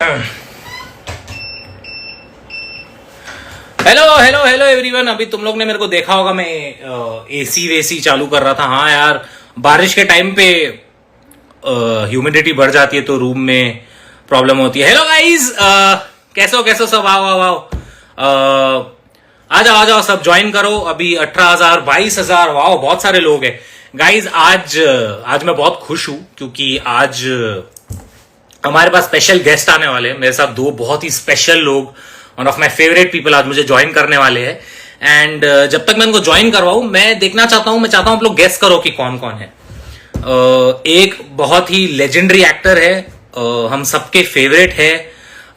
Hello hello hello everyone. अभी तुम लोग ने मेरे को देखा होगा, मैं एसी वेसी चालू कर रहा था। हाँ यार, बारिश के टाइम पे ह्यूमिडिटी बढ़ जाती है तो रूम में प्रॉब्लम होती है। हेलो गाइस, कैसे हो सब? आओ आओ आओ, आ जाओ सब, ज्वाइन करो। अभी 18,000 22,000, वाह बहुत सारे लोग हैं गाइस। आज मैं बहुत खुश हूं क्योंकि आज हमारे पास स्पेशल गेस्ट आने वाले हैं। मेरे साथ दो बहुत ही स्पेशल लोग, one of my favourite people, आज मुझे ज्वाइन करने वाले हैं। एंड जब तक मैं उनको ज्वाइन करवाऊं, मैं चाहता हूं आप लोग गेस करो कि कौन कौन है। एक बहुत ही लेजेंडरी एक्टर है, हम सबके फेवरेट है,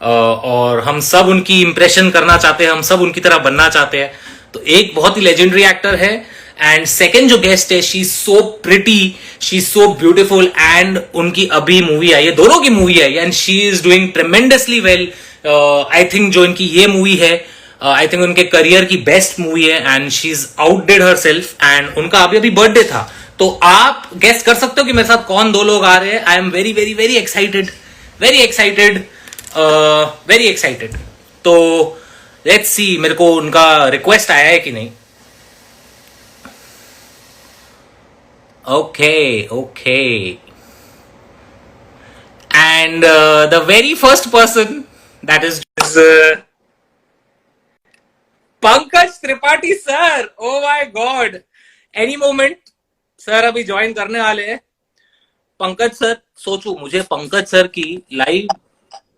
और हम सब उनकी इंप्रेशन करना चाहते हैं, हम सब उनकी तरह बनना चाहते हैं। तो एक बहुत ही लेजेंडरी एक्टर है। एंड सेकेंड जो गेस्ट है, she is so pretty, she is so beautiful, and उनकी अभी मूवी आई है, दोनों की मूवी आई है, and she is doing tremendously well. I think जो इनकी ये मूवी है, आई थिंक उनके करियर की बेस्ट मूवी है, and she is outdid herself. And उनका अभी बर्थडे था, तो आप गेस कर सकते हो कि मेरे साथ कौन दो लोग आ रहे हैं। I am very very very excited, very excited, very excited. तो लेट्स सी, मेरे को उनका रिक्वेस्ट आया है कि नहीं। Okay and the very first person that is Pankaj Tripathi sir. Oh my God, any moment sir अभी ज्वाइन करने वाले हैं। पंकज सर, सोचू मुझे पंकज सर की लाइव।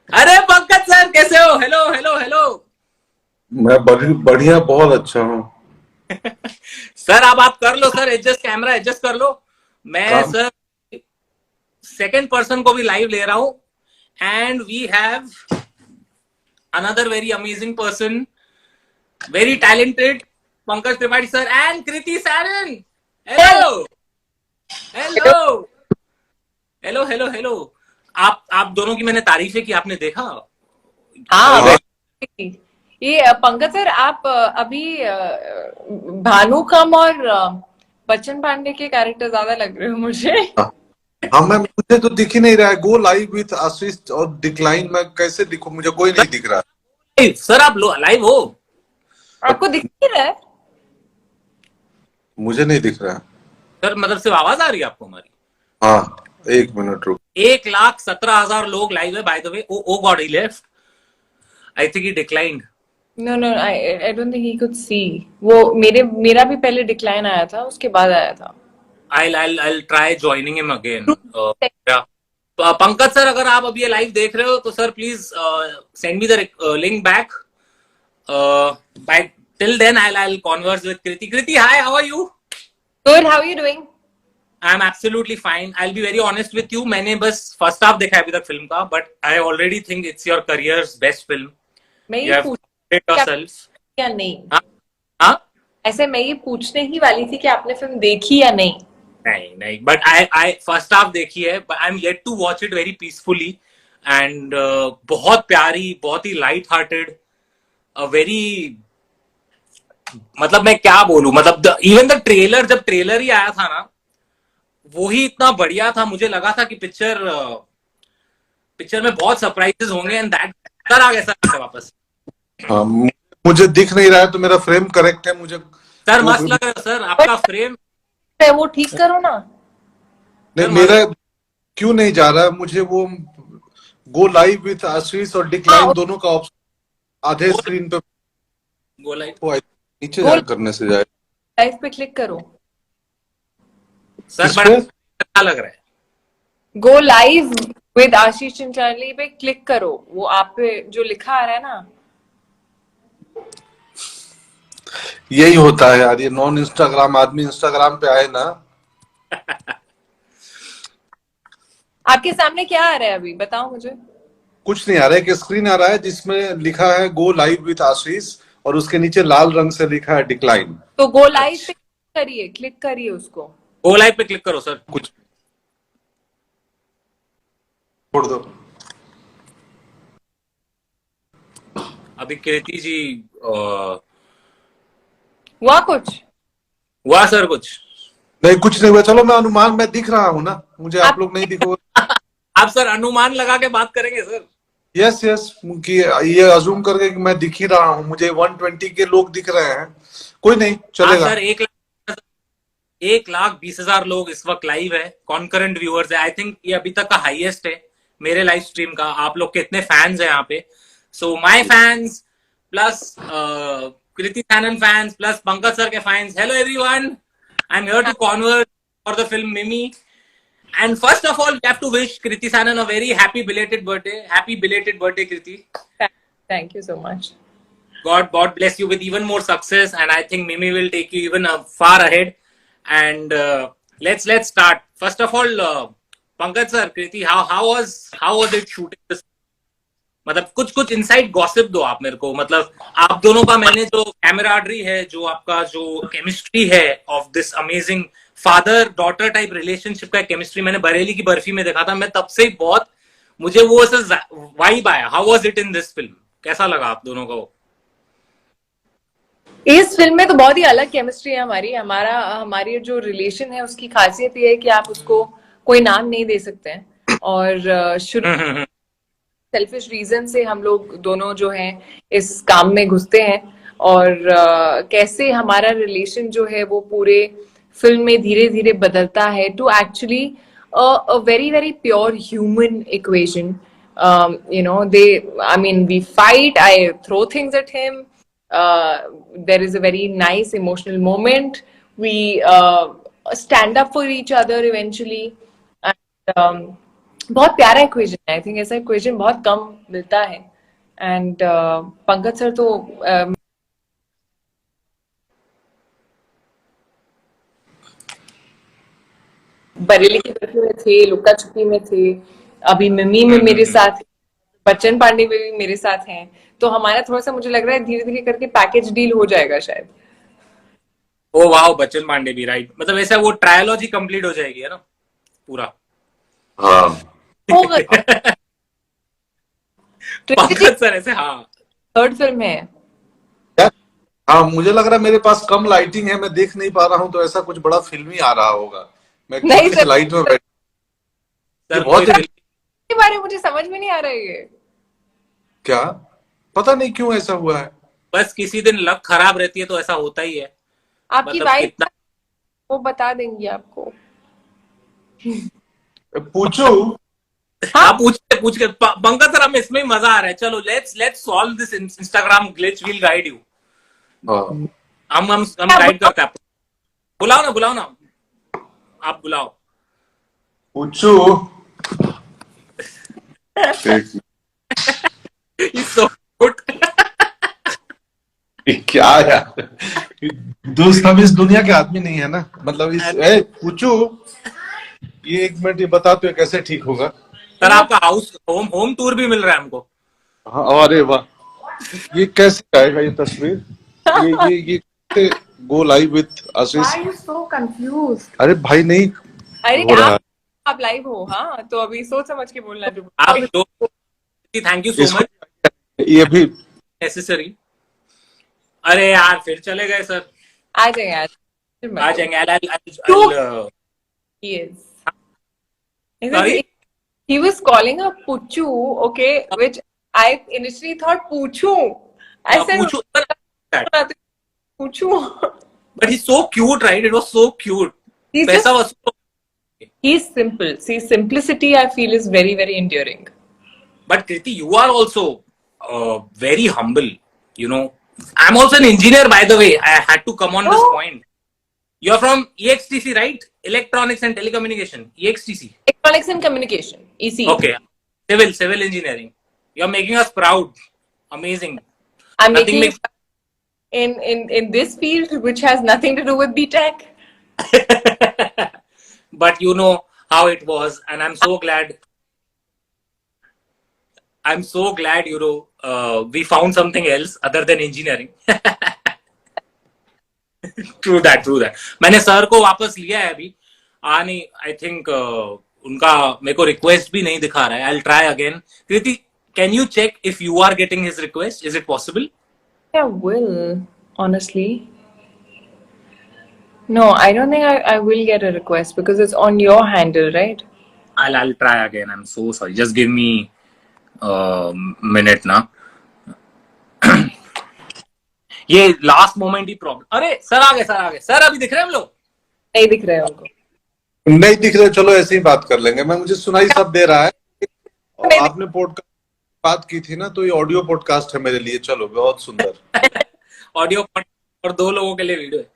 अरे पंकज सर कैसे हो? Hello hello hello. मैं बढ़िया, बहुत अच्छा हूँ। सर आप बात कर लो सर, एडजस्ट, कैमरा एडजस्ट कर लो। मैं सर सेकंड पर्सन को भी लाइव ले रहा हूं, and we have another very amazing person, very talented, Pankaj Tripathi sir and Kriti Sanon. Hello hello hello hello hello. आप दोनों की मैंने तारीफें की, आपने देखा? हाँ, ये पंकज सर, आप अभी भानुकम और बच्चन पांडे के कैरेक्टर ज्यादा लग रहे हो मुझे। हाँ, मुझे तो दिख ही नहीं रहा है। गो लाइव विथ आशीष और डिक्लाइन, मैं कैसे दिखूं? मुझे कोई नहीं दिख रहा है। सर आप लाइव हो? आपको दिख नहीं रहा है? मुझे नहीं दिख रहा है सर, मतलब सिर्फ आवाज आ रही है आपको हमारी? हाँ, एक मिनट रुक। 1,17,000 लोग लाइव है by the way. Oh god, he left. I think he declined. No, I don't think he could see. वो मेरा भी पहले डिक्लाइन आया था, उसके बाद आया था। I'll try joining him again. Pankaj sir, अगर आप अभी ये लाइव देख रहे हो तो sir please send me the link back. By till then I'll converse with Kriti. Kriti, hi, how are you? Good, how are you doing? I'm absolutely fine. I'll be very honest with you. मैंने बस first half देखा है अभी तक film का, but I already think it's your career's best film. मैं You ये have played yourself. या नहीं? हाँ? ऐसे मैं ये पूछने ही वाली थी कि आपने फिल्म देखी या नहीं। नहीं, but I फर्स्ट हाफ देखी है, but I'm yet to watch it very peacefully, and बहुत प्यारी, बहुत ही लाइट हार्टेड, वेरी, मतलब मैं क्या बोलूं, मतलब इवन द ट्रेलर, जब ट्रेलर ही आया था ना, वो ही इतना बढ़िया था। मुझे लगा था कि पिक्चर में बहुत सरप्राइजेस होंगे, एंड दैट सर आ गया सर वापस। हाँ, मुझे दिख नहीं रहा है, तो मेरा फ्रेम करेक्ट है। मुझे सर मस्त लग रहा है सर आपका फ्रेम। वो ठीक करो ना। नहीं, मेरा क्यों नहीं जा रहा है? मुझे वो गो लाइव विथ आशीष और डिक्लाइन दोनों का ऑप्शन आधे स्क्रीन पे गो लाइव, वो नीचे जा करने से जाए। लाइव पे क्लिक करो सर, बड़ा अच्छा लग रहा है। गो लाइव विद आशीष चिंचाली पे क्लिक करो, वो आप पे जो लिखा आ रहा है ना। यही होता है यार, ये नॉन इंस्टाग्राम आदमी इंस्टाग्राम पे आए ना। आपके सामने क्या आ रहा है अभी, बताओ मुझे। कुछ नहीं आ रहा है, कि स्क्रीन आ रहा है जिसमें लिखा है गो लाइव विथ आशीष, और उसके नीचे लाल रंग से लिखा है डिक्लाइन। तो गो लाइव पे क्लिक करिए उसको। गो लाइव पे क्लिक करो सर। कुछ छोड़ दो। अभी कृति जी हुआ कुछ? हुआ सर कुछ? नहीं, कुछ नहीं हुआ। चलो, मैं दिख रहा हूँ ना, मुझे आप लोग नहीं दिखो। आप सर अनुमान लगा के बात करेंगे सर? यस यस, कि ये अजूम करके कि मैं दिख ही रहा हूँ, मुझे 120 के लोग दिख रहे हैं, कोई नहीं हाँ चलेगा। सर, 1,20,000 लोग इस वक्त लाइव है, कॉन्करेंट व्यूअर्स है। आई थिंक ये अभी तक का हाईएस्ट है मेरे लाइव स्ट्रीम का। आप लोग के इतने फैंस हैं यहाँ पे। So my fans plus Kriti Sanon fans plus Pankaj sir के fans, hello everyone, I am here to convert for the film Mimi. And first of all, we have to wish Kriti Sanan a very happy belated birthday. Happy belated birthday, Kriti. Thank you so much. God bless you with even more success, and I think Mimi will take you even far ahead. And let's start. First of all, Pankaj sir, Kriti, how was it shooting this? मतलब कुछ inside gossip दो आप मेरे को। मतलब आप दोनों का मैंने जो कैमराडरी है, जो आपका जो केमिस्ट्री है of this amazing father daughter type relationship का केमिस्ट्री मैंने बरेली की बर्फी में देखा था। मैं तब से ही बहुत, मुझे वो ऐसा वाइब आया। How was it in this film? कैसा लगा आप दोनों को? इस फिल्म में तो बहुत ही अलग केमिस्ट्री है हमारी जो रिलेशन है उसकी खासियत ये है कि आप उसको कोई नाम नहीं दे सकते हैं। और शुरू सेल्फिश रीजन से हम लोग दोनों जो हैं इस काम में घुसते हैं, और कैसे हमारा रिलेशन जो है वो पूरे फिल्म में धीरे धीरे बदलता है to actually a very very pure human equation. I mean, we fight, I throw things at him. There is a very nice emotional moment. We stand up for each other eventually. And बहुत प्यारा equation है। I think ऐसा equation बहुत कम मिलता है। And Pankaj sir तो बरेली की बर्फी में थे, लुक्का छुपी में थे, अभी मिमी में मेरे साथ, बच्चन पांडे में भी मेरे साथ हैं। तो हमारा थोड़ा सा मुझे लग रहा है धीरे धीरे करके पैकेज डील हो जाएगा शायद। ओ वाह, बच्चन पांडे भी, राइट। मतलब ऐसा वो ट्रायोलॉजी कंप्लीट हो जाएगी है ना पूरा। हाँ पंकज सर ऐसे, हाँ थर्ड फिल्म है। हाँ, मुझे लग रहा है मेरे पास कम लाइटिंग है, मैं देख नहीं पा रहा हूँ, तो ऐसा कुछ बड़ा फिल्मी आ रहा होगा। मैं नहीं सर, लाइट में बैठ सर बहुत के बारे में मुझे समझ में नहीं आ रहा है ये। क्या पता नहीं क्यों ऐसा हुआ है। बस किसी दिन लक खराब रहती है तो ऐसा होता ही है। आपकी मतलब वाइफ कितना वो बता देंगी आपको। पूछो। हाँ, पूछ के पंकज सर, हमें इसमें ही मजा आ रहा है। चलो let's solve this Instagram glitch, will guide you. हम गाइड करते हैं आपको। बुलाओ ना आप बुलाओ। पूछो। So good. क्या यार, दोस्त हम इस दुनिया के आदमी नहीं है ना। मतलब पूछो, ये एक मिनट, ये बता तो कैसे ठीक होगा। सर आपका होम टूर भी मिल रहा है हमको। हाँ, अरे वाह, ये कैसे आएगा ये तस्वीर? ये go live with Ashish. Why are you so confused? अरे भाई नहीं अरे हो रहा है। आप लाइव हो, हाँ, तो अभी सोच समझ के बोलना। Thank you so much. ये भी नेसेसरी। अरे यार फिर चले गए सर। आ जाएंगे आ जाएंगे। He is. Sorry? He was calling her Puchu, okay, which I initially thought Puchu. I said Puchu. Puchu. But he's so cute, right? It was so cute. He's simple. See, simplicity I feel is very, very endearing. But Kriti, you are also very humble. You know, I'm also an engineer, by the way. I had to come on this point. You're from EXTC, right? Electronics and Telecommunication. EXTC. Electronics and Communication. EC. Okay. Civil engineering. You're making us proud. Amazing. I'm making in this field, which has nothing to do with BTech. But you know how it was, and I'm so glad. You know, we found something else other than engineering. True that. मैंने sir को वापस लिया है अभी। नहीं, I think उनका मेरे को रिक्वेस्ट भी नहीं दिखा रहा है। I'll try again. Kriti, can you check if you are getting his request? Is it possible? I will, honestly. No, I don't think I will get a request because it's on your handle, right? I'll try again. I'm so sorry. Just give me minute ना, ये last moment ही problem. अरे sir आ गए, sir आ गए। Sir अभी दिख रहे हैं हम लोग? नहीं दिख रहे हैं उनको। नहीं दिख रहे, चलो ऐसे ही बात कर लेंगे। मैं मुझे सुनाई सब दे रहा है। और आपने पॉडकास्ट बात की थी ना, तो ये ऑडियो पॉडकास्ट है मेरे लिए। चलो बहुत सुंदर। ऑडियो और 2 लोगों के लिए वीडियो है।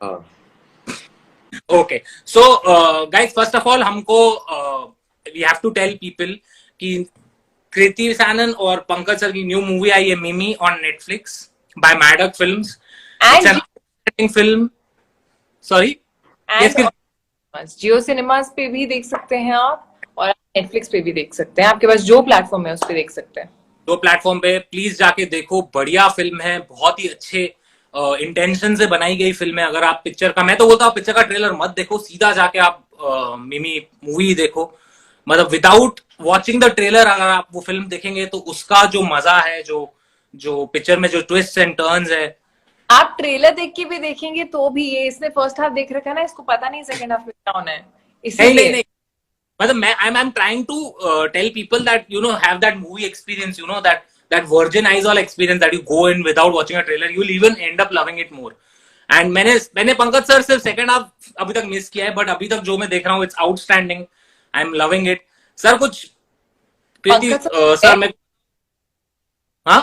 हाँ okay, so guys, first of all हमको we have to tell people कि कृति सैनन और पंकज सर की न्यू मूवी आई है Mimi on Netflix by Maddock films. It's an exciting film. Sorry, and Jio cinemas पे भी देख सकते हैं आप, और नेटफ्लिक्स पे भी देख सकते हैं। आपके पास जो प्लेटफॉर्म है उस पे देख सकते हैं। 2 प्लेटफॉर्म पे प्लीज जाके देखो, बढ़िया फिल्म है, बहुत ही अच्छे इंटेंशन से बनाई गई फिल्म है। अगर आप पिक्चर का, मैं तो बोलता हूँ पिक्चर का ट्रेलर मत देखो, सीधा जाके आप मिमी मूवी देखो। मतलब विदाउट वॉचिंग द ट्रेलर अगर आप वो फिल्म देखेंगे तो उसका जो मजा है, जो पिक्चर में जो ट्विस्ट एंड टर्न्स है। आप ट्रेलर देख के भी देखेंगे तो भी, ये इसने फर्स्ट हाफ देख रखा है ना, इसको पता नहीं सेकंड हाफ में क्या होना है, नहीं इसीलिए। नहीं, मतलब मैं I am trying to tell people that you know have that movie experience, you know that virgin eyes all experience that you go in without watching a trailer, you will even end up loving it more. And मैंने Pankaj sir सिर्फ second half अभी तक miss किया है, but अभी तक जो मैं देख रहा हूँ it's outstanding. I am loving it. Sir कुछ कृति पंकज सर मैं, हाँ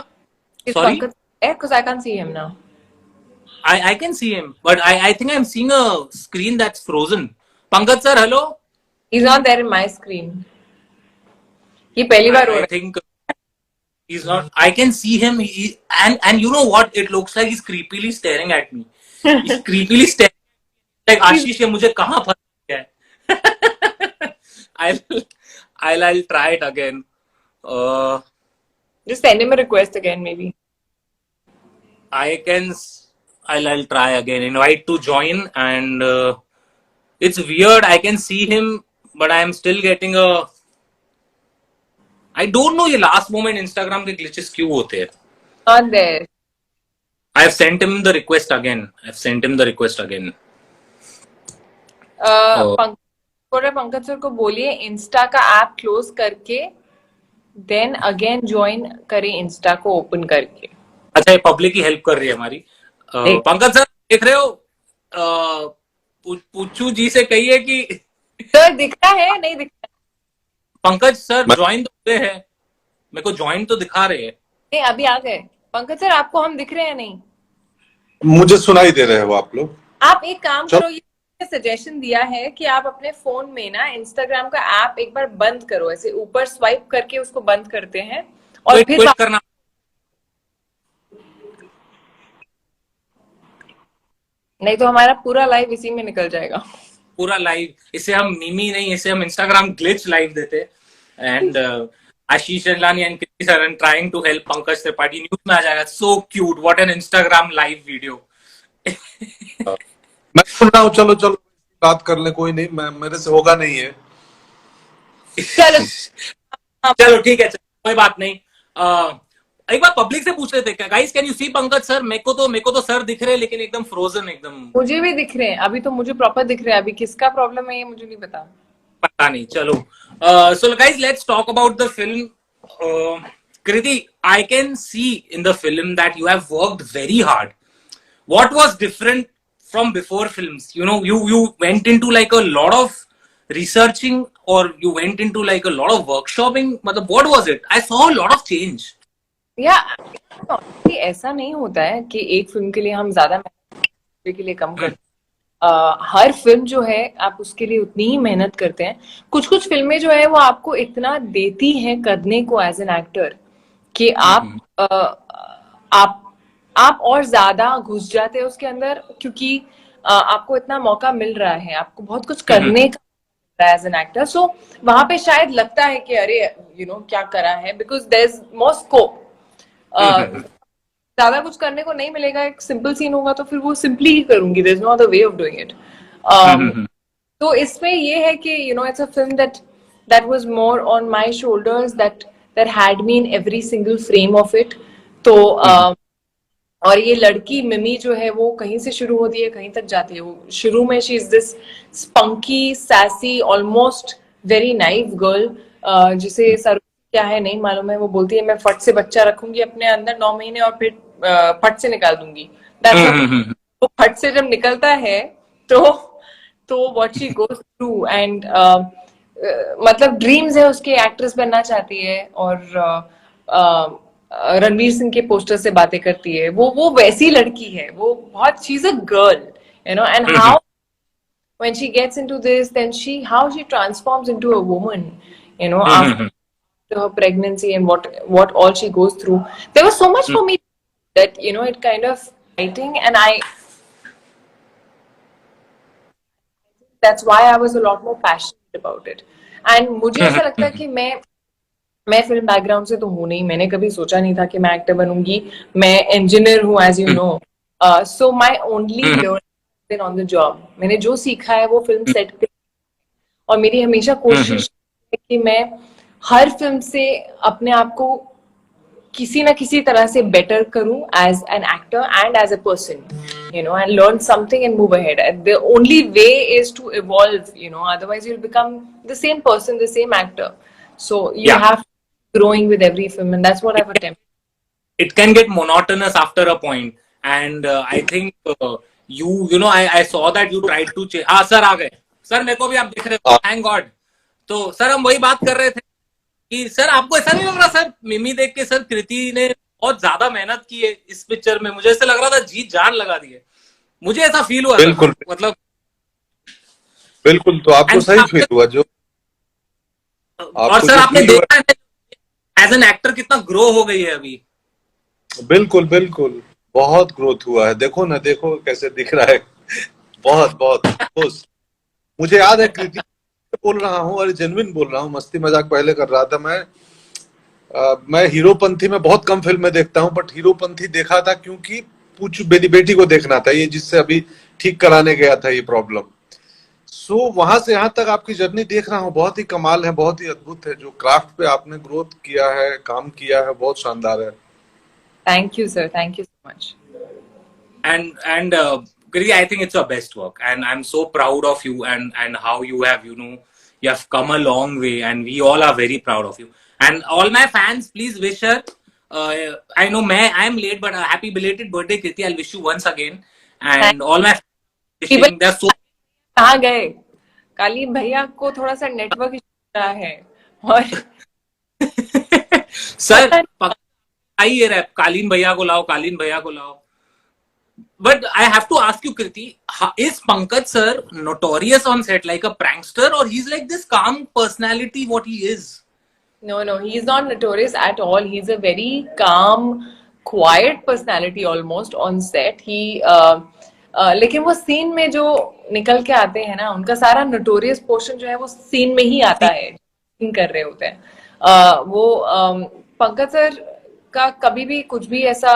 sorry, Pankaj because I can't see him now. I can see him, but I think I'm seeing a screen that's frozen. Pankaj sir, hello. He's not there in my screen. ये पहली बार हो I रहा think he's not. I can see him. And you know what? It looks like he's creepily staring at me. He's creepily staring. Like Ashish, ये मुझे कहाँ फंस गया है? I'll try it again. Uh, Just send him a request again, maybe. I can. I'll try again. Invite to join, and it's weird. I can see him, but I am still getting a. I don't know ये last moment Instagram के glitches क्यों होते हैं. Not there. I've sent him the request again. I've sent him the request again. Oh. Pankaj sir को बोलिए Insta का app close करके then again join करें इंस्टा को ओपन करके। अच्छा, ये पब्लिक की हेल्प कर रही है हमारी। पंकज सर देख रहे हो? पुच्चू जी से कहिए कि सर दिख रहा है, नहीं दिख रहा? पंकज सर ज्वाइन तो हुए हैं, मेरे को ज्वाइन तो दिखा रहे हैं। नहीं, अभी आ गए। पंकज सर आपको हम दिख रहे हैं? नहीं, मुझे सुनाई दे रहे हो आप लोग। आप एक काम करो, ये सजेशन दिया है कि आप अपने फोन में ना इंस्टाग्राम का ऐप एक बार बंद करो, ऐसे ऊपर स्वाइप करके उसको बंद करते हैं और फिर करना। नहीं तो हमारा पूरा लाइव इसी में निकल जाएगा। पूरा लाइव, इसे हम मीमी नहीं, इसे हम इंस्टाग्राम ग्लिच लाइव देते। And Ashish Chandlani and Kriti sir and trying to help Pankaj Tripathi, news में आ जाएगा। So cute, what an Instagram live video. मैं सुन रहा हूँ, चलो चलो बात कर ले, कोई नहीं, मैं मेरे से होगा नहीं है। चलो ठीक है, कोई बात नहीं। एक बार पब्लिक से पूछ रहे थे क्या, guys can you see Pankaj sir? मेरे को तो सर दिख रहे हैं लेकिन एकदम फ्रोजन, एकदम। मुझे भी दिख रहे हैं, अभी तो मुझे प्रॉपर दिख रहे हैं। अभी किसका प्रॉब्लम है ये मुझे नहीं पता नहीं। चलो, so guys let's talk about the film. Kriti, I can see in the film that you have worked very hard. What was different from before films? You know, you went into like a lot of researching, or you went into like a lot of workshopping. मतलब what was it? I saw a lot of change. ऐसा नहीं होता है कि एक film के लिए हम ज्यादा मेहनत के लिए कम करते। हर फिल्म जो है आप उसके लिए उतनी ही मेहनत करते हैं। कुछ कुछ फिल्में जो है वो आपको इतना देती हैं करने को एज एन एक्टर कि आप और ज्यादा घुस जाते हैं उसके अंदर, क्योंकि आपको इतना मौका मिल रहा है, आपको बहुत कुछ करने का एज एन एक्टर। सो वहां पे शायद लगता है कि अरे क्या करा है, because there is more scope. ज्यादा कुछ करने को नहीं मिलेगा। एक सिंपल सीन होगा तो फिर वो सिंपली ही करूंगी, there is no other way of doing it. तो इसमें ये है कि it's a film that was more on my shoulders, that had me in every single frame of it. तो और ये लड़की मिमी जो है वो कहीं से शुरू होती है कहीं तक जाती है। वो शुरू में she is this spunky sassy almost very naive girl, जिसे सर क्या है नहीं मालूम है, वो बोलती है मैं फट से बच्चा रखूंगी अपने अंदर 9 महीने और फिर फट से निकाल दूंगी। That's what वो फट से जब निकलता है तो what she goes through and मतलब ड्रीम्स है उसके, एक्ट्रेस बनना चाहती है और रणवीर सिंह के पोस्टर से बातें करती है। वो वैसी लड़की है, वो बहुत, she is a girl, you know, and how when she gets into this, then how she transforms into a woman, you know, after her pregnancy and what all she goes through. There was so much for me that, you know, it kind of exciting, and that's why I was a lot more passionate about it. And मुझे ऐसा लगता है कि मैं film background से तो हूँ नहीं, मैंने कभी सोचा नहीं था कि मैं एक्टर बनूंगी। मैं इंजीनियर हूँ, as you know, so my only learning on the job. मैंने जो सीखा है वो फिल्म सेट पे, और मेरी हमेशा कोशिश है कि मैं हर फिल्म से अपने आप को किसी ना किसी तरह से बेटर करूं as an actor and as a person, you know, and learn something and move ahead. And the only way is to evolve, you know, otherwise you'll become the same person, the same actor. So you have to keep growing with every film, and that's what I've attempted. It can get monotonous after a point, and I think you know, I saw that you tried to change. हाँ sir आ गए sir, मेरे को भी आप दिख रहे हो, thank God. तो सर हम वही बात कर रहे थे कि सर आपको ऐसा नहीं लग रहा सर, मिमी देख के सर कृति ने बहुत ज्यादा मेहनत की है इस पिक्चर में, मुझे ऐसा लग रहा था जी जान लगा दी है, मुझे ऐसा फील हुआ। बिल्कुल मतलब बिल्कुल, तो आपको सही फील हुआ जो। और सर आपने देखा है एज एन एक्टर कितना ग्रो हो गई है अभी। बिल्कुल बिल्कुल, बहुत ग्रोथ हुआ है, देखो ना, देखो कैसे दिख रहा है, बहुत बहुत। मुझे याद है कृति बोल रहा हूँ और जेन्युइन बोल रहा हूँ, मस्ती मजाक पहले कर रहा था मैं हीरोपंथी में बहुत कम फिल्में देखता हूँ, बट हीरोपंथी देखा था क्योंकि पूछ मेरी बेटी को देखना था, ये जिससे अभी ठीक कराने गया था ये प्रॉब्लम। सो वहां से यहाँ तक आपकी जर्नी देख रहा हूँ, बहुत ही कमाल है, बहुत ही अद्भुत है, जो क्राफ्ट पे आपने ग्रोथ किया है, काम किया है, बहुत शानदार है। Thank you, sir. Thank you so much. And Kriti, I think it's your best work, and I'm so proud of you and how you have, you know, you have come a long way, and we all are very proud of you. And all my fans, please wish her. I know I am late, but happy belated birthday, Kriti. I'll wish you once again, and all my fans wishing. They're so. कहाँ गए? कालीन भैया को थोड़ा सा network issue रहा है, और सर आइए रैप, कालीन भैया को लाओ, कालीन भैया को लाओ। But I have to ask you, Kriti, is Pankaj sir notorious on set like a prankster, or he's like this calm personality what he is? No, he's not notorious at all. He's a very calm, quiet personality almost on set. लेकिन वो scene में जो निकल के आते हैं ना, उनका सारा नोटोरियस पोर्शन जो है वो सीन में ही आता है, सीन कर रहे होते हैं। वो पंकज सर का कभी भी कुछ भी ऐसा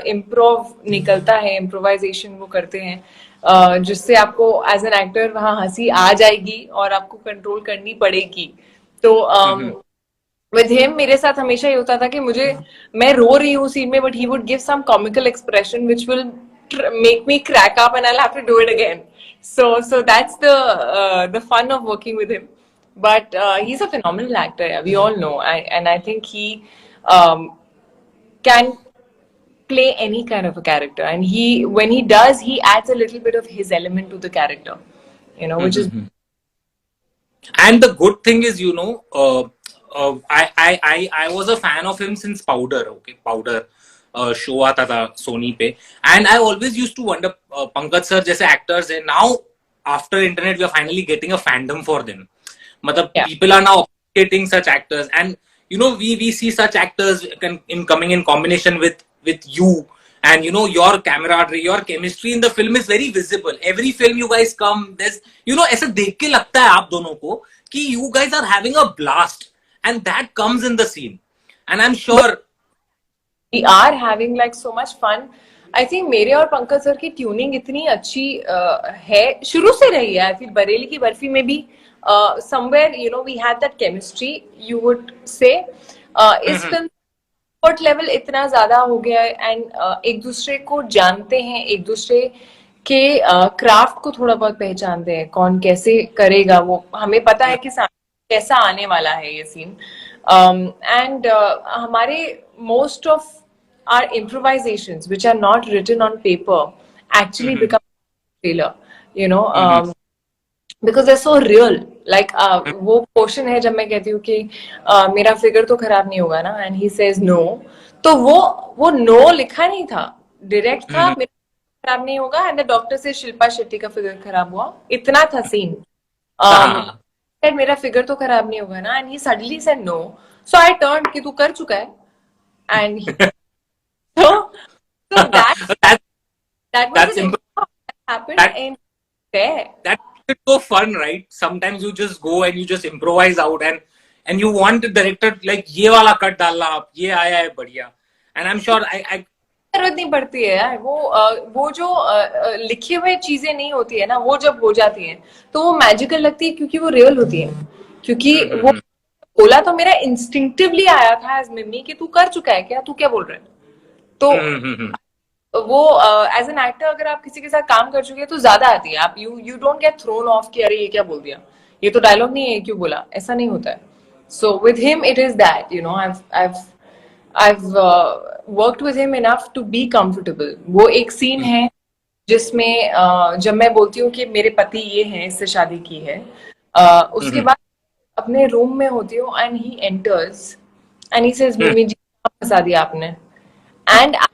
इम्प्रोव निकलता है, इम्प्रोवाइजेशन वो करते हैं जिससे आपको एज एन एक्टर वहां हंसी आ जाएगी और आपको कंट्रोल करनी पड़ेगी। तो विद हिम मेरे साथ हमेशा ये होता था कि मैं रो रही हूँ सीन में, but he would give some comical expression which will make me crack up and I'll have to do it again. So that's the fun of working with him. But he's a phenomenal actor, yeah, we all know, and I think he can play any kind of a character, and when he does, he adds a little bit of his element to the character, you know, which is. And the good thing is, you know, I was a fan of him since Powder. Okay, Powder show आता था Sony पे, and I always used to wonder Pankaj sir जैसे actors है, now after internet we are finally getting a fandom for them, मतलब people are now appreciating such actors, and you know we see such actors coming in combination with you, and you know your camaraderie, your chemistry in the film is very visible. Every film you guys come, there's, you know, ऐसा देख के लगता है आप दोनों को कि you guys are having a blast, and that comes in the scene, and I'm sure we are having like so much fun. I think मेरे और पंकज सर की ट्यूनिंग इतनी अच्छी है, शुरू से रही है। फिर बरेली की बर्फी में भी somewhere, you know, we had that chemistry, you would say. इस फिल्म comfort level इतना ज्यादा हो गया है, एंड एक दूसरे को जानते हैं, एक दूसरे के क्राफ्ट को थोड़ा बहुत पहचानते हैं, कौन कैसे करेगा वो हमें पता है कि कैसा आने वाला है ये सीन. एंड हमारे most of our improvisations which are not written on paper actually become trailer, you know. Because they're so real. Like वो क्वेश्चन है जब मैं कहती हूँ कि मेरा फिगर तो खराब नहीं होगा ना, and he says no, तो वो no लिखा नहीं था, डायरेक्ट था, मेरा खराब नहीं होगा, and the doctor से शिल्पा शेट्टी का फिगर खराब हुआ, इतना था सीन. मेरा फिगर तो खराब नहीं होगा ना, and he suddenly said no, so I turned कि तू कर चुका है, and he, so that was that's an that happened in there. That's so fun, right? Sometimes you just go and you just improvise out, and you want the director like ये वाला cut डालना आप, ये आया है बढ़िया. And I'm sure I जरूरत नहीं पड़ती है यार. वो जो लिखे हुए चीजें नहीं होती है ना, वो जब हो जाती है तो वो मैजिकल लगती है, क्योंकि वो रियल होती है. क्योंकि वो बोला तो मेरा इंस्टिंक्टिवली आया था एज मिमी कि तू कर चुका है क्या, तू क्या बोल रहा है. तो वो एज एन एक्टर अगर आप किसी के साथ काम कर चुके हैं तो ज्यादा आती है. आप you don't get thrown off कि अरे ये क्या बोल दिया, ये तो डायलॉग नहीं है, ये क्यों बोला, ऐसा नहीं होता है. So with him it is that, you no, I've worked with him enough to be comfortable. वो एक सीन है जिसमें जब मैं बोलती हूँ कि मेरे पति ये हैं, इससे शादी की है, उसके बाद अपने रूम में होती हूँ and he enters and he says मिमी जी फंसा दिया आपने, and I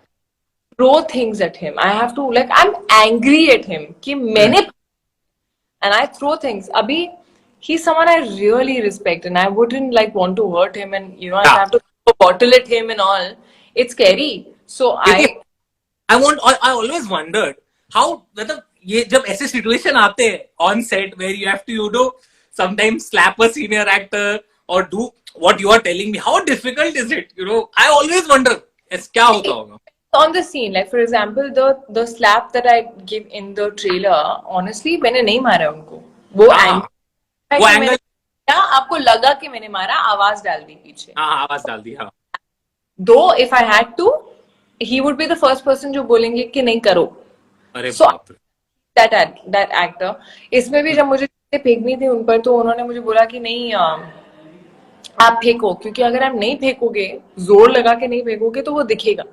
throw things at him. I have to like I'm angry at him कि मैंने, and I throw things. Abhi he's someone I really respect and I wouldn't like want to hurt him, and you know I have to bottle at him and all. It's scary. So I always wondered how, मतलब ये जब ऐसे situation आते हैं on set where you have to, you know, sometimes slap a senior actor or do what you are telling me, how difficult is it, you know? I always wonder क्या होता होगा on the scene. Like for example the slap that I give in the trailer, honestly मैंने नहीं मारा उनको, वो angle आपको लगा कि मैंने मारा, आवाज डाल दी पीछे. आवाज डाल दी. Though if I had to, he would be the first person जो बोलेंगे कि नहीं करो. अरे so that actor, इसमें भी जब मुझे फेंकनी थी उन पर, तो उन्होंने मुझे बोला कि नहीं आप फेंको, क्योंकि अगर आप नहीं फेंकोगे, जोर लगा के नहीं फेंकोगे तो वो दिखेगा,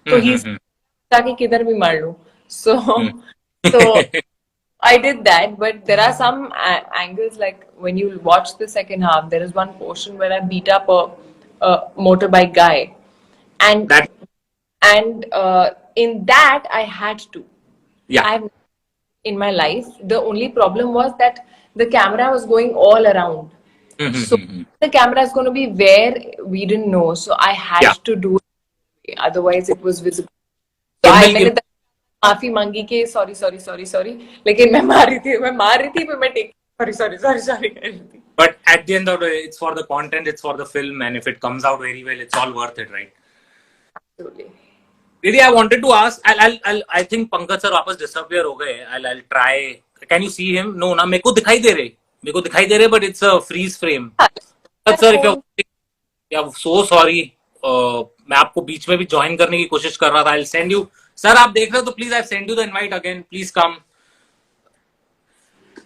तो ही ताकि किधर भी मार लो. so I did that, but there are some angles, like when you watch the second half, there is one portion where I beat up a motorbike guy, and in that I had to. I've in my life, the only problem was that the camera was going all around. So the camera is going to be where we didn't know, so I had to do it, otherwise it was visible. So I माफी मांगी कि sorry, लेकिन मैं मार रही थी पर मैं टेक सॉरी कर रही थी. But at the end of the day, it's for the content, it's for the film, and if it comes out very well, it's all worth it, right? Absolutely. Really, I wanted to ask. I think Pankaj sir वापस disappear हो गए. I'll try. Can you see him? No, ना मेरे को दिखाई दे रहे, but it's a freeze frame. Sir, if you're so sorry. मैं आपको बीच में भी ज्वाइन करने की कोशिश कर रहा था. I'll send you. Sir, आप देख रहे हो तो please I've sent you the invite again. Please come.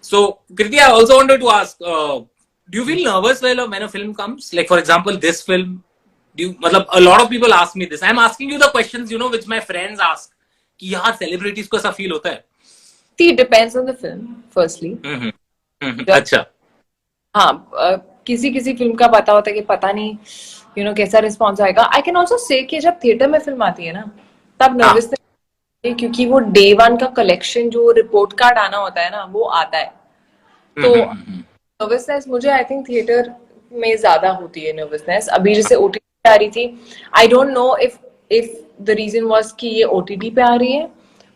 So, Kriti, I also wanted to ask, do you feel nervous when a film comes? Like, for example, this film. मतलब a lot of people ask me this. I'm asking you the questions, you know, which my friends ask. कि यार celebrities को ऐसा feel होता है? See, it depends on the film, firstly. अच्छा. हाँ, किसी फिल्म का पता होता है कि पता नहीं, you know, कैसा रिस्पॉन्स आएगा. I can also say कि जब थिएटर में फिल्म आती है ना, तब नर्वस, क्योंकि वो डे वन का कलेक्शन जो रिपोर्ट कार्ड आना होता है ना, वो आता है. तो नर्वसनेस मुझे आई थिंक थिएटर में ज्यादा होती है. नर्वसनेस अभी जैसे ओटीटी आ रही थी, I don't know if the reason was कि ये ओटीटी पे आ रही है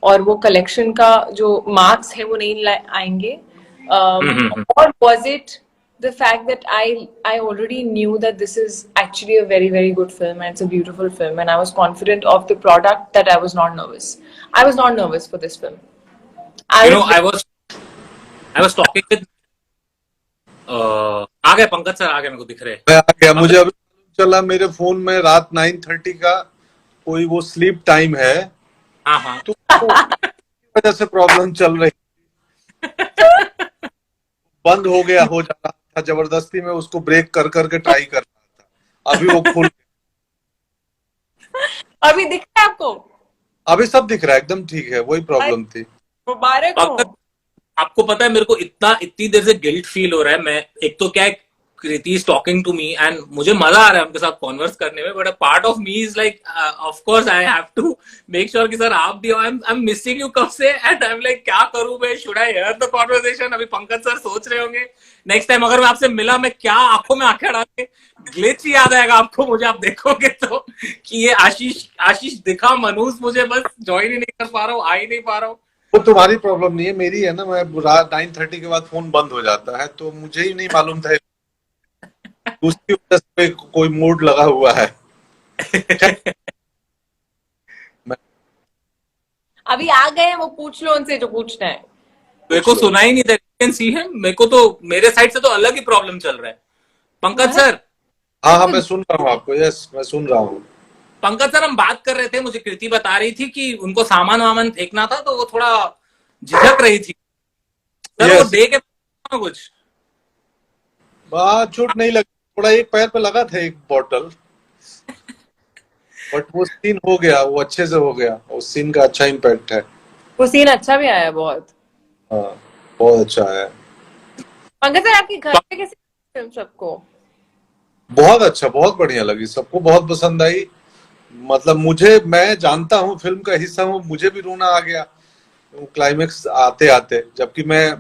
और वो कलेक्शन का जो मार्क्स है वो नहीं आएंगे, और was it the fact that I already knew that this is actually a very, very good film and it's a beautiful film and I was confident of the product, that I was not nervous. I was not nervous for this film. I was talking with आ गए Pankaj sir, आ गए, मेरे को दिख रहे हैं. आ गया. मुझे अभी चला मेरे फोन में रात 9:30 का कोई वो स्लीप टाइम है. हाँ. तो वजह से प्रॉब्लम चल रही, बंद हो गया, हो जा रहा था, जबरदस्ती में उसको ब्रेक कर करके ट्राई कर रहा था। अभी वो खुल अभी दिख रहा है आपको? अभी सब दिख रहा है, एकदम ठीक है, वही प्रॉब्लम थी। मुबारक हो। पंकज, आपको पता है मेरे को इतनी देर से गिल्ट फील हो रहा है। मैं एक तो क्या है, Kriti is talking to me and मुझे मजा आ रहा है उनके साथ कॉन्वर्स करने में, but a part of me is like of course I have to make sure कि सर आप भी आई एम मिसिंग यू कब से, एंड आई एम लाइक क्या करूं मैं, should I hear the conversation. अभी पंकज सर सोच रहे होंगे नेक्स्ट टाइम अगर मैं आपसे मिला मैं क्या आंखों में आंखें डाल के ग्लिच ही याद आएगा आपको मुझे, आप देखोगे तो कि ये आशीष दिखा, मनूस मुझे बस ज्वाइन ही नहीं कर पा रहा हूँ, आ ही नहीं पा रहा हूँ। वो तुम्हारी प्रॉब्लम नहीं है, मेरी है ना। मैं रात 9:30 के बाद फोन बंद हो जाता है, तो मुझे ही नहीं मालूम था उसकी वजह से कोई मूड लगा हुआ है। अभी आ गए, वो पूछ लो उनसे जो पूछना है। मेरे को सुना ही नहीं था, कैन सी है। मेरे को तो मेरे साइड से तो अलग ही प्रॉब्लम चल रहा है। पंकज सर। हाँ हाँ, मैं सुन रहा हूँ आपको। यस, मैं सुन रहा हूँ। पंकज सर, हम बात कर रहे थे, मुझे कृति बता रही थी कि उनको सामान वामान फेंकना था तो वो थोड़ा झिझक रही थी सर। वो दे के कुछ चोट नहीं लगी, थोड़ा एक पैर पे लगा था एक बॉटल, बट वो सीन हो गया, वो अच्छे से हो गया। उस सीन का अच्छा इम्पैक्ट है। वो सीन अच्छा भी आया बहुत। हाँ, बहुत अच्छा है। पंकज सर, आपके घर पे कैसी फिल्म सबको? बहुत अच्छा, बहुत बढ़िया लगी, सबको बहुत पसंद आई। मतलब मैं जानता हूँ, फिल्म का हिस्सा हूँ, मुझे भी रोना आ गया क्लाइमेक्स आते आते, जबकि मैं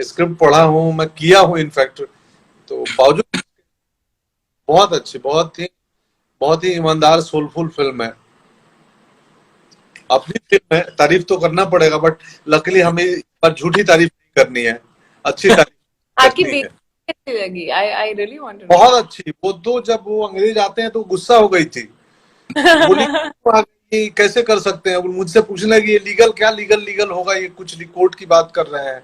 स्क्रिप्ट पढ़ा हूँ, मैं किया हूँ इनफैक्ट। तो बावजूद बहुत अच्छी, बहुत ही ईमानदार सोलफुल फिल्म है। अपनी फिल्म है, तारीफ तो करना पड़ेगा, बट लकीली हमें पर झूठी तारीफ नहीं करनी है, अच्छी तारीफ आपकी करनी है। बेटी कैसी लगी? आई रियली वांट टू बहुत अच्छी। वो दो जब वो अंग्रेज आते हैं तो गुस्सा हो गई थी, बोली कि कैसे कर सकते हैं। वो मुझसे पूछने लगी ये लीगल, क्या लीगल होगा, ये कुछ कोर्ट की बात कर रहे हैं।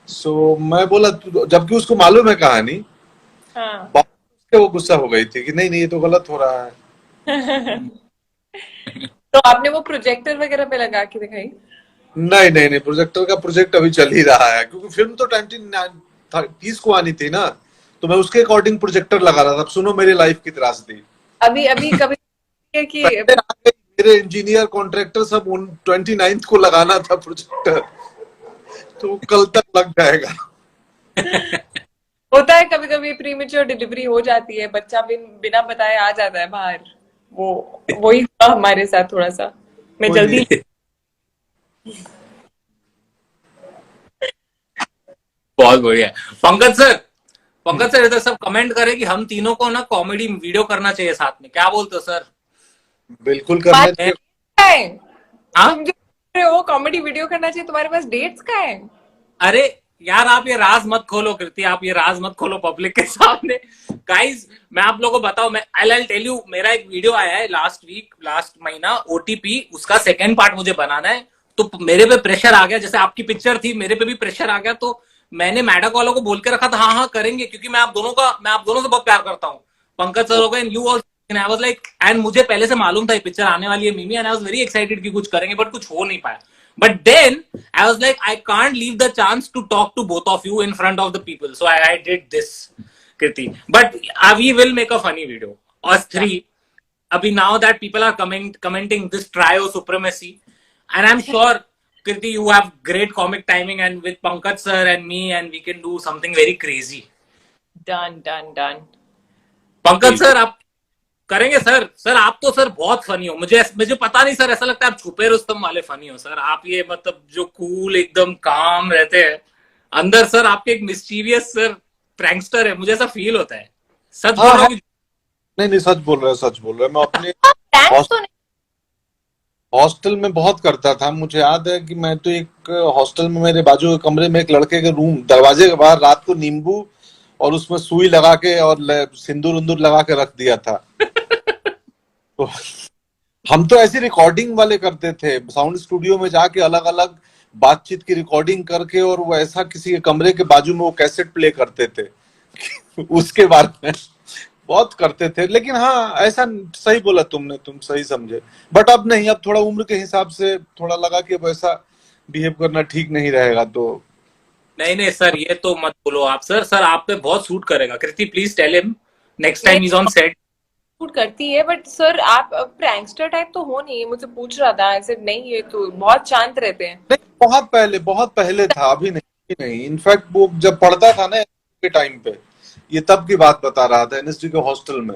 सो मैं बोला, जबकि उसको मालूम है कहानी, हाँ। वो गुस्सा हो गई थी कि नहीं ये तो गलत हो रहा है। तो आपने वो प्रोजेक्टर वगैरह पे लगा के दिखाई? नहीं, प्रोजेक्टर का प्रोजेक्ट अभी चल ही रहा है, क्योंकि फिल्म तो 2030 को आनी थी ना, तो मैं उसके अकॉर्डिंग प्रोजेक्टर लगा रहा था। अब सुनो मेरी लाइफ की त्रासदी। अभी अभी कभी कि मेरे इंजीनियर कॉन्ट्रैक्टर सब 29th को लगाना था प्रोजेक्टर, तो कल तक लग जाएगा। होता है कभी कभी, प्रीमेच्योर डिलीवरी हो जाती है, बच्चा बिना बताए आ जाता है बाहर। वही हुआ हमारे साथ थोड़ा सा। मैं जल्दी बहुत बढ़िया। पंकज सर इधर सब कमेंट करे कि हम तीनों को ना कॉमेडी वीडियो करना चाहिए साथ में, क्या बोलते हो सर? बिल्कुल करना चाहिए। तुम जो बोल रहे हो कॉमेडी वीडियो करना चाहिए, तुम्हारे पास डेट्स का है? अरे यार, आप ये राज मत खोलो कृति, आप ये राज मत खोलो पब्लिक के सामने। गाइस, मैं आप लोगों को बताऊं, मैं आई टेल यू, मेरा एक वीडियो आया है लास्ट महीना, ओटीपी, उसका सेकंड पार्ट मुझे बनाना है। तो मेरे पे प्रेशर आ गया, जैसे आपकी पिक्चर थी, मेरे पे भी प्रेशर आ गया। तो मैंने मैडक वालों को बोल के रखा था, हाँ करेंगे, क्योंकि मैं आप दोनों से बहुत प्यार करता हूँ, पंकज सर हो गए, and you also. I was like, and मुझे पहले से मालूम था ये पिक्चर आने वाली है मिमी, and I was very excited कि कुछ करेंगे, बट कुछ हो नहीं पाया। But then I was like, I can't leave the chance to talk to both of you in front of the people. So I did this, Kriti. But we will make a funny video. Us three. Abhi now that people are commenting this trio supremacy, and I'm sure, Kriti, you have great comic timing, and with Pankaj sir and me, and we can do something very crazy. Done. Pankaj sir, आप करेंगे sir आप तो sir बहुत funny हो। मुझे पता नहीं sir, ऐसा लगता है आप छुपे रुस्तम वाले फनी हो सर। आप ये मतलब जो कूल एकदम काम रहते हैं अंदर, सर आपके एक मिस्टीरियस सर प्रैंकस्टर है, मुझे ऐसा फील होता है। सच बोल रहा हूँ? नहीं, सच बोल रहे हैं। मैं अपने तो हॉस्टल में बहुत करता था। मुझे याद है कि मैं तो एक हॉस्टल में, मेरे बाजू के कमरे में एक लड़के के रूम दरवाजे के बाहर रात को नींबू और उसमें सुई लगा के और सिंदूर उंदूर लगा के रख दिया था। तो हम तो ऐसी रिकॉर्डिंग वाले करते थे, साउंड स्टूडियो में जाके अलग अलग बातचीत की रिकॉर्डिंग करके, और वो ऐसा किसी के कमरे के बाजू में वो कैसेट प्ले करते थे उसके बारे में बहुत करते थे। लेकिन हाँ, ऐसा सही बोला तुमने, तुम सही समझे। बट अब नहीं, अब थोड़ा उम्र के हिसाब से थोड़ा लगा कि अब ऐसा बिहेव करना ठीक नहीं रहेगा, तो नहीं नहीं सर, ये तो मत बोलो आप सर। सर आप पे बहुत सूट करेगा। Kriti please tell him next time is on set. Shoot करती है, बट सर आप प्रैंकस्टर टाइप तो हो नहीं, मुझसे पूछ रहा था। ऐसे नहीं, ये तो बहुत शांत रहते हैं। नहीं, बहुत पहले था, अभी नहीं। नहीं, इनफैक्ट वो जब पढ़ता था ना के टाइम पे, ये तब की बात बता रहा था, एनएसडी के हॉस्टल में।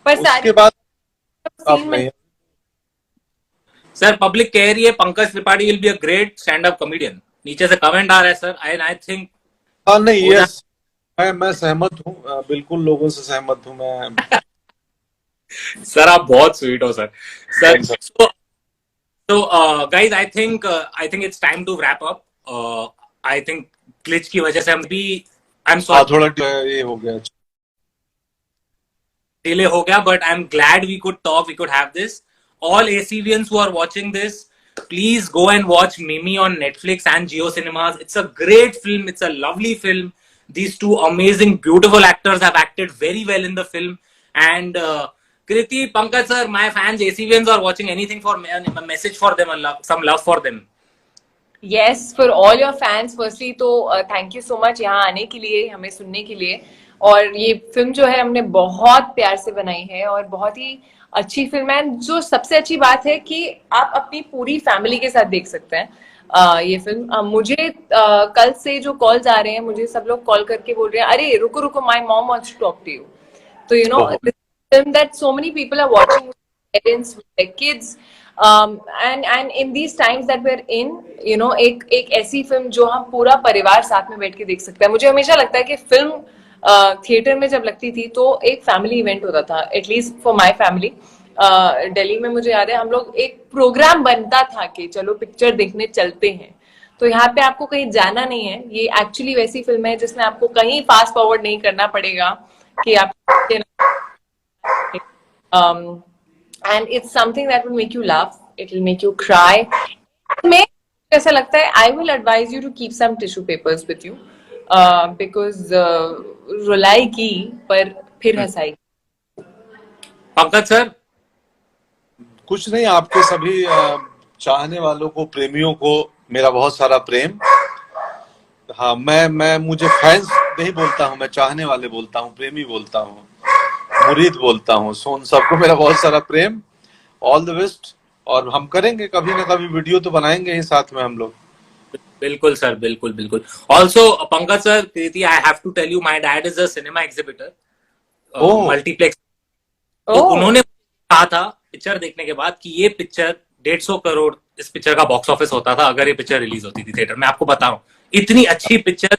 पर उसके सारी बाद सीन अब में नहीं। सर पब्लिक कह रही है Pankaj Tripathi will be a great stand up comedian. नीचे से कमेंट आ रहा है सर। आई थिंक हाँ नहीं, हो जा। यस, मैं सहमत हूँ, बिल्कुल लोगों से सहमत हूँ मैं। सर आप बहुत स्वीट हो sir. Sir Thanks, sir. so guys, I think it's time to wrap up. I think glitch की वजह से हम भी I'm हाँ, sorry थोड़ा ये हो गया। delay हो गया, but I'm glad we could talk, we could have this. All ACVians who are watching this, please go and watch Mimi on Netflix and Geo Cinemas. It's a great film. It's a lovely film. These two amazing, beautiful actors have acted very well in the film. And Kriti, Pankaj sir, my fans, ACVians are watching anything for me, a message for them, some love for them. Yes, for all your fans firstly तो thank you so much यहाँ आने के लिए, हमें सुनने के लिए। और ये फिल्म जो है हमने बहुत प्यार से बनाई है और बहुत ही अच्छी फिल्म है। जो सबसे अच्छी बात है कि आप अपनी पूरी फैमिली के साथ देख सकते हैं ये फिल्म। मुझे कल से जो कॉल्स आ रहे हैं, मुझे सब लोग कॉल करके बोल रहे हैं, अरे रुको रुको, my mom wants to talk to you. तो you know, this film that so many people are watching, parents with their kids, and in these times that we're in, you know, एक ऐसी फिल्म जो हम पूरा परिवार साथ में बैठ के देख सकते हैं। मुझे हमेशा लगता है कि फिल्म थिएटर में जब लगती थी तो एक फैमिली इवेंट होता था, at least for my family. Delhi में मुझे याद है हम लोग एक प्रोग्राम बनता था कि चलो पिक्चर देखने चलते हैं। तो यहाँ पे आपको कहीं जाना नहीं है, ये एक्चुअली वैसी फिल्म है जिसमें आपको कहीं फास्ट फॉरवर्ड नहीं करना पड़ेगा कि आप and it's something that will make you laugh, it will make you cry. में ऐसा लगता है I will advise you to keep some tissue papers with you because रुलाएगी पर फिर हंसाएगी। पंकज सर, कुछ नहीं, आपके सभी चाहने वालों को, प्रेमियों को मेरा बहुत सारा प्रेम। हाँ, मैं मुझे फैंस नहीं बोलता हूँ, मैं चाहने वाले बोलता हूँ, प्रेमी बोलता हूँ, मुरीद बोलता हूँ। सो उन सबको मेरा बहुत सारा प्रेम। All the best. और हम करेंगे कभी ना कभी वीडियो तो बनाएंगे ही साथ में हम लोग। बिल्कुल सर, बिल्कुल बिल्कुल। Also Pankaj sir, Kriti, I have to tell you, my dad is a cinema exhibitor, multiplex. तो उन्होंने कहा था पिक्चर देखने के बाद कि ये पिक्चर 150 करोड़ इस पिक्चर का बॉक्स ऑफिस होता था अगर ये पिक्चर रिलीज होती थी थिएटर में। आपको बता रहा हूँ, इतनी अच्छी पिक्चर।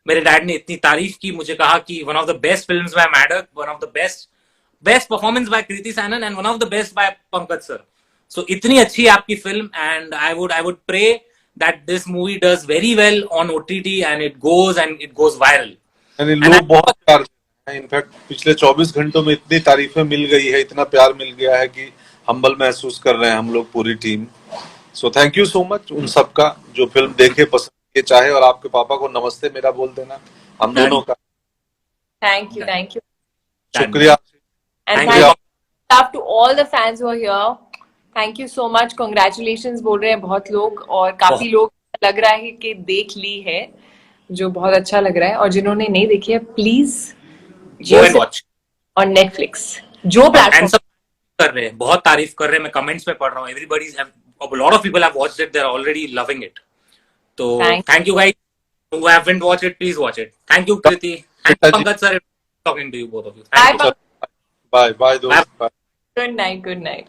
मेरे डैड ने इतनी तारीफ की, मुझे कहा कि one of the best films by Maddock, one of the best performance by Kriti Sanon and one of the best by Pankaj sir. So इतनी अच्छी है आपकी film and I would pray that this movie does very well on OTT and it goes viral. लोग बहुत प्यार देते हैं। In fact पिछले 24 घंटों में इतनी तारीफें मिल गई है, इतना प्यार मिल गया है कि हम्बल महसूस कर रहे हैं हम लोग, पूरी team. So thank you so much उन सबका जो फिल्म देखे, पसंद किए, चाहे। और आपके पापा को नमस्ते मेरा बोल देना, हम दोनों का। थैंक यू शुक्रिया। and thank you to all the fans who are here. Thank you so much, congratulations बोल रहे हैं बहुत लोग, और काफी लोग लग रहा है कि देख ली है, जो बहुत अच्छा लग रहा है। और जिन्होंने नहीं देखी है, please Go and watch on Netflix, जो प्लेटफॉर्म। सब कर रहे हैं, बहुत तारीफ कर रहे हैं, मैं कमेंट्स में पढ़ रहा हूँ। Everybody have, a lot of people have watched it, they're already loving it. तो thank you guys who haven't watched it, please watch it. Thank you Kriti, thank you Pankaj sir, talking to you both of you. Thank you. Bye दोस्त। Good night.